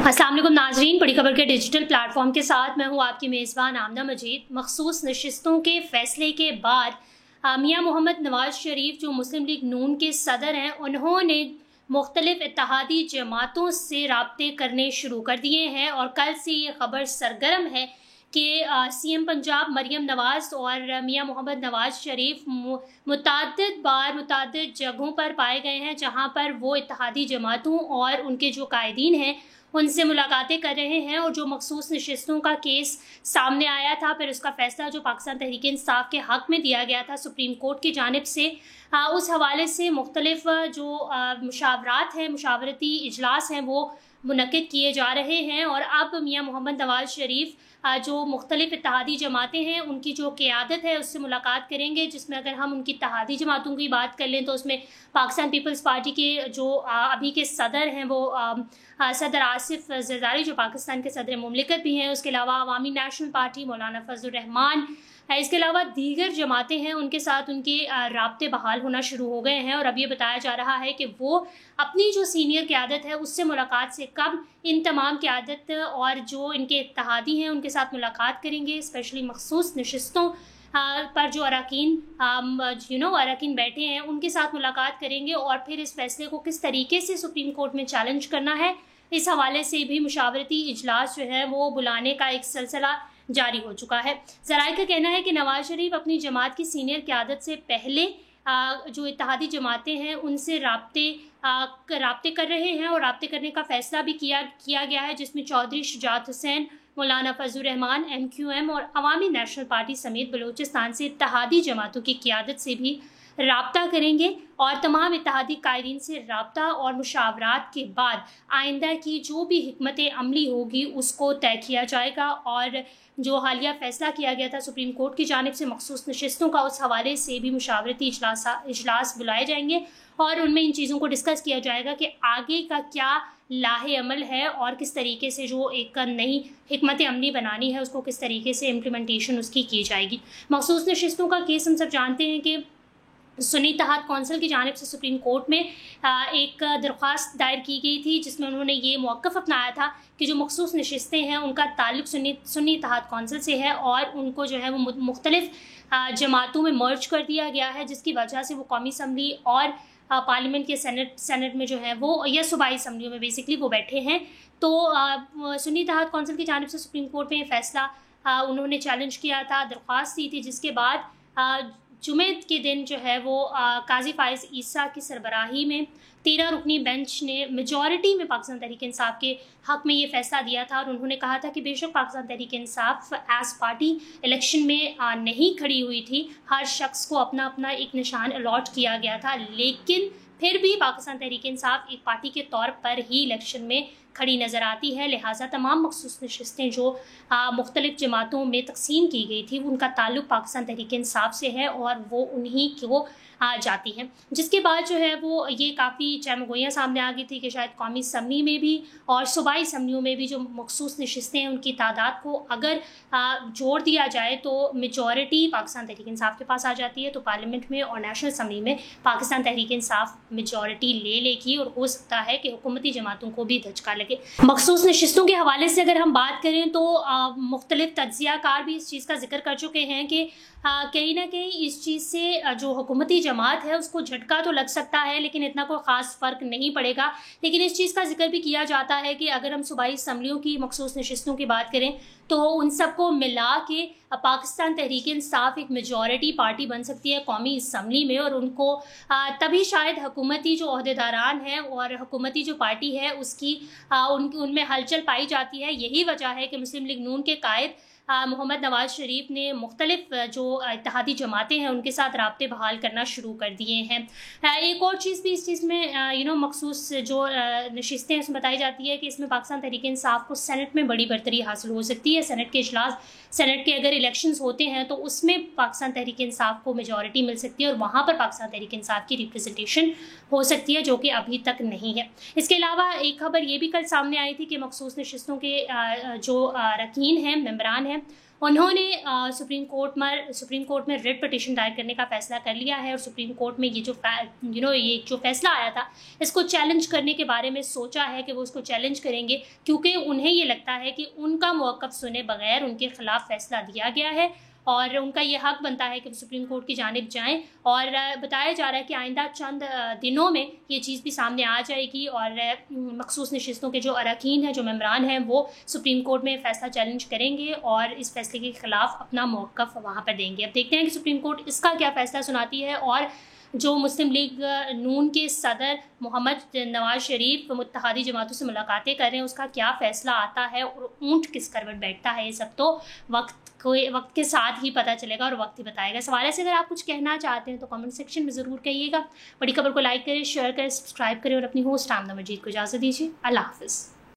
अस्सलाम वालेकुम नाजरीन, बड़ी खबर के डिजिटल प्लेटफॉर्म के साथ मैं हूं आपकी मेज़बान आमना मजीद। मखसूस नशिस्तों के फैसले के बाद मियां मोहम्मद नवाज शरीफ जो मुस्लिम लीग नून के सदर हैं, उन्होंने मुख्तलिफ इत्तेहादी जमातों से राब्ते करने शुरू कर दिए हैं और कल से ये खबर सरगर्म है कि सीएम पंजाब मरियम नवाज और मियां मोहम्मद नवाज शरीफ मुतअद्दिद बार मुतअद्दिद जगहों पर पाए गए हैं जहां पर वो इत्तेहादी जमातों और उनके जो कायदीन हैं उनसे मुलाकातें कर रहे हैं। और जो मखसूस नशिस्तों का केस सामने आया था, फिर उसका फैसला जो पाकिस्तान तहरीक इंसाफ के हक़ में दिया गया था सुप्रीम कोर्ट की जानिब से, उस हवाले से मुख्तलिफ जो मुशावरात हैं, मुशावरती इजलास हैं, वो मुनक़िद किए जा रहे हैं। और अब मियां मोहम्मद नवाज शरीफ जो मुख्तलिफ इत्तेहादी जमातें हैं उनकी जो क़यादत है उससे मुलाकात करेंगे, जिसमें अगर हम उनकी इत्तेहादी जमातों की बात कर लें तो उसमें पाकिस्तान पीपल्स पार्टी के जो अभी के सदर हैं वो सदर आसिफ ज़रदारी जो पाकिस्तान के सदर मुमलिकत भी हैं, उसके अलावा अवामी नेशनल पार्टी मौलाना फजलुर रहमान, इसके अलावा दीगर जमातें हैं, उनके साथ उनके राब्ते बहाल होना शुरू हो गए हैं। और अब ये बताया जा रहा है कि वो अपनी जो सीनियर क़यादत है उससे मुलाकात से कब इन तमाम क़यादत और जो इनके इत्तेहादी हैं उनके साथ मुलाकात करेंगे, स्पेशली मखसूस नशिस्तों पर जो अरकान बैठे हैं उनके साथ मुलाकात करेंगे और फिर इस फैसले को किस तरीके से सुप्रीम कोर्ट में चैलेंज करना है, इस हवाले से भी मुशावरती इजलास जो है वो बुलाने का एक सिलसिला जारी हो चुका है। ज़राए का कहना है कि नवाज शरीफ अपनी जमात की सीनियर क़यादत से पहले जो इत्तेहादी जमातें हैं उनसे राब्ते कर रहे हैं और राब्ते करने का फ़ैसला भी किया गया है, जिसमें चौधरी शुजात हुसैन, मौलाना फजलुर रहमान, MQM और अवामी नेशनल पार्टी समेत बलूचिस्तान से इत्तेहादी जमातों की क़यादत से भी राब्ता करेंगे और तमाम इत्तेहादी कायदीन से राब्ता और मुशावरात के बाद आइंदा की जो भी हिकमत अमली होगी उसको तय किया जाएगा। और जो हालिया फ़ैसला किया गया था सुप्रीम कोर्ट की जानिब से मखसूस नशिस्तों का, उस हवाले से भी मुशावरती इजलास बुलाए जाएंगे और उनमें इन चीज़ों को डिस्कस किया जाएगा कि आगे का क्या लाहे अमल है और किस तरीके से जो एक नई हिकमत अमली बनानी है उसको किस तरीके से इम्प्लीमेंटेशन उसकी की जाएगी। मखसूस नशिस्तों का केस हम सब जानते हैं कि सुन्नी इत्तेहाद कौंसिल की जानिब से सुप्रीम कोर्ट में एक दरख्वास्त दायर की गई थी, जिसमें उन्होंने ये मौक़िफ़ अपनाया था कि जो मखसूस नशिस्तें हैं उनका ताल्लुक़ सुन्नी इत्तेहाद कौंसिल से है और उनको जो है वो मुख्तलिफ जमातों में मर्ज कर दिया गया है, जिसकी वजह से वो कौमी असम्बली और पार्लियामेंट के सेनेट में जो है वो या सूबाई असम्बलियों में बेसिकली वो बैठे हैं। तो सुन्नी इत्तेहाद कौंसिल की जानिब से सुप्रीम कोर्ट में ये फ़ैसला उन्होंने चैलेंज किया था, दरख्वास्त दी थी, जिसके बाद जुमे के दिन जो है वो काजी फ़ाइज़ ईसा की सरबराही में 13 रुकनी बेंच ने मेजॉरिटी में पाकिस्तान तहरीक इंसाफ के हक़ में ये फ़ैसला दिया था और उन्होंने कहा था कि बेशक Pakistan Tehreek Insaf as party election में नहीं खड़ी हुई थी, हर शख्स को अपना अपना एक निशान अलॉट किया गया था, लेकिन फिर भी पाकिस्तान तहरीक इंसाफ एक पार्टी के तौर पर ही इलेक्शन में खड़ी नज़र आती है। लिहाजा तमाम मखसूस नशिस्तें जो मुख्तलिफ जमातों में तकसीम की गई थी उनका ताल्लुक़ पाकिस्तान तहरीक इंसाफ से है और वो उन्हीं को जाती हैं। जिसके बाद जो है वो ये काफ़ी चहमगोइयाँ सामने आ गई थी कि शायद कौमी असम्बली में भी और सूबाई असम्बलियों में भी जो मखसूस नशिस्तें हैं उनकी तादाद को अगर जोड़ दिया जाए तो मेजॉरिटी पाकिस्तान तहरीक इंसाफ के पास आ जाती है, तो पार्लियामेंट में और नेशनल असम्बली में पाकिस्तान तहरीक इंसाफ मेजॉरिटी ले लेगी और हो सकता है कि हुकूमती जमातों को भी धचका लगे। मखसूस नशिस्तों के हवाले से अगर हम बात करें तो मुख्तलिफ तज्ज़ियाकार भी इस चीज़ का जिक्र कर चुके हैं कि कहीं ना कहीं इस चीज़ से जो हुकूमती जमात है उसको झटका तो लग सकता है, लेकिन इतना कोई ख़ास फ़र्क नहीं पड़ेगा। लेकिन इस चीज़ का जिक्र भी किया जाता है कि अगर हम सूबाई असम्बलियों की मखसूस नशिस्तों की बात करें तो उन सबको मिला के पाकिस्तान तहरीक इंसाफ एक मेजॉरिटी पार्टी बन सकती है कौमी असम्बली में और उनको तभी शायद हुकूमती जो अहदेदारान हैं और हुकूमती जो पार्टी है उसकी उनमें हलचल पाई जाती है। यही वजह है कि मुस्लिम लीग नून के कायद मोहम्मद नवाज शरीफ ने मुख्तलिफ जो इत्तेहादी जमातें हैं उनके साथ राब्ते बहाल करना शुरू कर दिए हैं। एक और चीज़ भी इस चीज़ में मखसूस जो नशिस्तें उसमें बताई जाती है कि इसमें पाकिस्तान तहरीक इंसाफ को सेनेट में बड़ी बरतरी हासिल हो सकती है। सेनेट के अगर इलेक्शंस होते हैं तो उसमें पाकिस्तान तहरीक इंसाफ को मेजॉरिटी मिल सकती है और वहाँ पर पाकिस्तान तहरीक इंसाफ की रिप्रेजेंटेशन हो सकती है, जो कि अभी तक नहीं है। इसके अलावा एक खबर ये भी कल सामने आई थी कि मखसूस नशिस्तों के जो अरकान हैं, मेंबरान हैं, है। उन्होंने सुप्रीम कोर्ट में रिट पिटीशन दायर करने का फैसला कर लिया है और सुप्रीम कोर्ट में ये जो फैसला आया था इसको चैलेंज करने के बारे में सोचा है कि वो इसको चैलेंज करेंगे, क्योंकि उन्हें ये लगता है कि उनका मौक़िफ़ सुने बगैर उनके ख़िलाफ़ फैसला दिया गया है और उनका ये हक बनता है कि वो सुप्रीम कोर्ट की जानिब जाएं। और बताया जा रहा है कि आइंदा चंद दिनों में ये चीज़ भी सामने आ जाएगी और मखसूस नशिस्तों के जो अरकान हैं, जो मेंबरान हैं, वो सुप्रीम कोर्ट में फ़ैसला चैलेंज करेंगे और इस फैसले के ख़िलाफ़ अपना मौक़िफ़ वहाँ पर देंगे। अब देखते हैं कि सुप्रीम कोर्ट इसका क्या फ़ैसला सुनाती है और जो मुस्लिम लीग नून के सदर मोहम्मद नवाज शरीफ मुत्तहादी जमातों से मुलाकातें कर रहे हैं, उसका क्या फ़ैसला आता है और ऊँट किस करवट बैठता है, ये सब तो वक्त के साथ ही पता चलेगा और वक्त ही बताएगा। इस हवाले से अगर आप कुछ कहना चाहते हैं तो कमेंट सेक्शन में ज़रूर कहिएगा। बड़ी खबर को लाइक करें, शेयर करें, सब्सक्राइब करें और अपनी होस्ट आमना मजीद को इजाज़त दीजिए। अल्लाह हाफ़िज़।